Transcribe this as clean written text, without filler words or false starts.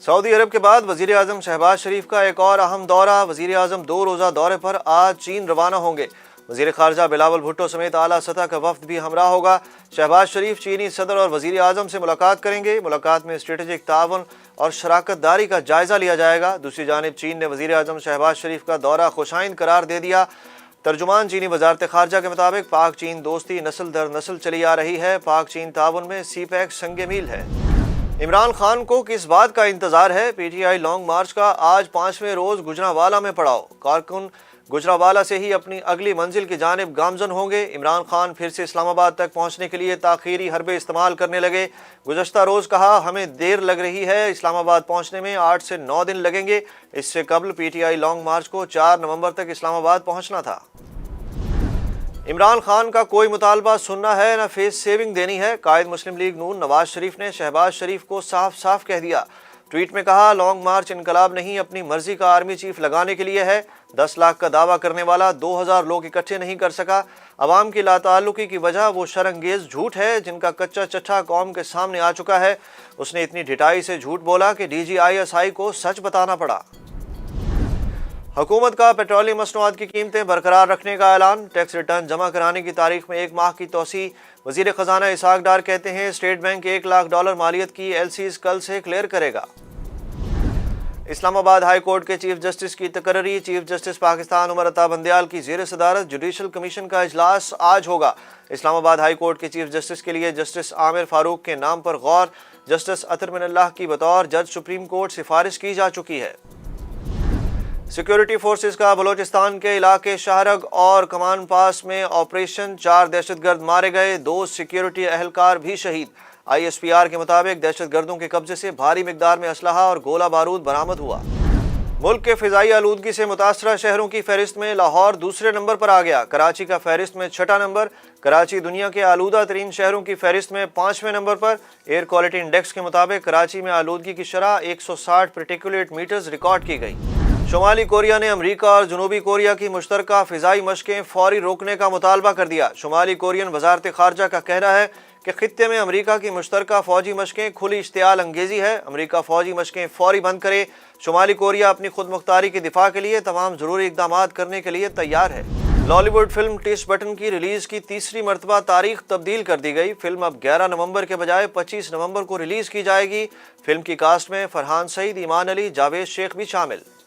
Saudi अरब के बाद वजीर आजम शहबाज शरीफ का एक और अहम दौरा। वजीर आजम 2 रोज़ा दौरे पर आज चीन रवाना होंगे। वजीर खारजा बिलावल भुट्टो समेत आला सतह का वफ्द भी हमरा होगा। शहबाज शरीफ चीनी सदर और वजीर आजम से मुलाकात करेंगे। मुलाकात में स्ट्रेटेजिक ताउन और शराकत दारी का जायजा लिया जाएगा। दूसरी जानिब चीन ने वजीर आजम शहबाज शरीफ का दौरा खुशाइंद करार दे दिया। तर्जुमान चीनी वजारत खारजा के मुताबिक पाक चीन दोस्ती नस्ल दर नस्ल चली आ रही है। पाक चीन ताउन में सीपैक संग मील है। इमरान खान को किस बात का इंतजार है? पीटीआई लॉन्ग मार्च का आज 5वें रोज गुजरांवाला में पड़ाव। कारकुन गुजरांवाला से ही अपनी अगली मंजिल की जानिब गामजन होंगे। इमरान खान फिर से इस्लामाबाद तक पहुंचने के लिए ताखीरी हरबे इस्तेमाल करने लगे। गुज़श्ता रोज कहा, हमें देर लग रही है, इस्लामाबाद पहुंचने में 8 से 9 दिन लगेंगे। इससे कबल पीटीआई लॉन्ग मार्च को 4 नवंबर तक इस्लामाबाद पहुंचना था। इमरान खान का कोई मुतालबा सुनना है न फेस सेविंग देनी है। कायद मुस्लिम लीग नून नवाज शरीफ ने शहबाज शरीफ को साफ साफ कह दिया। ट्वीट में कहा, लॉन्ग मार्च इनकलाब नहीं, अपनी मर्जी का आर्मी चीफ लगाने के लिए है। 10 लाख का दावा करने वाला 2000 लोग इकट्ठे नहीं कर सका। अवाम की लाताल्लुकी की वजह वो शर्ंगेज झूठ है जिनका कच्चा चट्ठा कौम के सामने आ चुका है। उसने इतनी ढिठाई से झूठ बोला कि DGISI को सच बताना पड़ा। हुकूमत का पेट्रोलियम मसनूआत की कीमतें बरकरार रखने का ऐलान। टैक्स रिटर्न जमा कराने की तारीख में 1 माह की तोसी। वजीर खजाना इसहाक डार कहते हैं, स्टेट बैंक $1 लाख मालियत की LCs कल से क्लियर करेगा। इस्लामाबाद हाई कोर्ट के चीफ जस्टिस की तकर्री। चीफ जस्टिस पाकिस्तान उमर अता बंदयाल की ज़ेर सदारत जुडिशल कमीशन का इजलास आज होगा। इस्लामाबाद हाई कोर्ट के चीफ जस्टिस के लिए जस्टिस आमिर फारूक के नाम पर गौर। जस्टिस अतर मिनल्लाह की बतौर जज सुप्रीम कोर्ट सिफारिश की जा चुकी है। सिक्योरिटी फोर्सेस का बलोचिस्तान के इलाके शाहरग और कमान पास में ऑपरेशन। 4 दहशतगर्द मारे गए, 2 सिक्योरिटी अहलकार भी शहीद। ISPR के मुताबिक दहशतगर्दों के कब्जे से भारी मिकदार में असलहा और गोला बारूद बरामद हुआ। मुल्क के फिजाई आलूदगी से मुतासरा शहरों की फहरिस्त में लाहौर दूसरे नंबर पर आ गया। कराची का फहरिस्त में 6ठा नंबर। कराची दुनिया के आलूदा तरीन शहरों की फहरिस्त में 5वें नंबर पर। एयर क्वालिटी इंडेक्स के मुताबिक कराची में आलूदगी की शरह 160 पार्टिकुलेट मीटर्स रिकॉर्ड की गई। शुमाली कोरिया ने अमरीका और जनूबी कोरिया की मुश्तरका फ़िज़ाई मशकें फौरी रोकने का मुतालबा कर दिया। शुमाली कोरियन वजारत खारजा का कहना है कि खित्ते में अमरीका की मुश्तरका फ़ौजी मशकें खुली इश्तियाल अंगेज़ी है। अमरीका फ़ौजी मशकें फौरी बंद करे। शुमाली कोरिया अपनी खुद मुख्तारी के दिफा के लिए तमाम ज़रूरी इक़दाम करने के लिए तैयार है। लॉलीवुड फिल्म टिश बटन की रिलीज़ की तीसरी मरतबा तारीख तब्दील कर दी गई। फिल्म अब 11 नवंबर के बजाय 25 नवंबर को रिलीज़ की जाएगी। फिल्म की कास्ट में फरहान सईद, ईमान अली, जावेद शेख भी शामिल।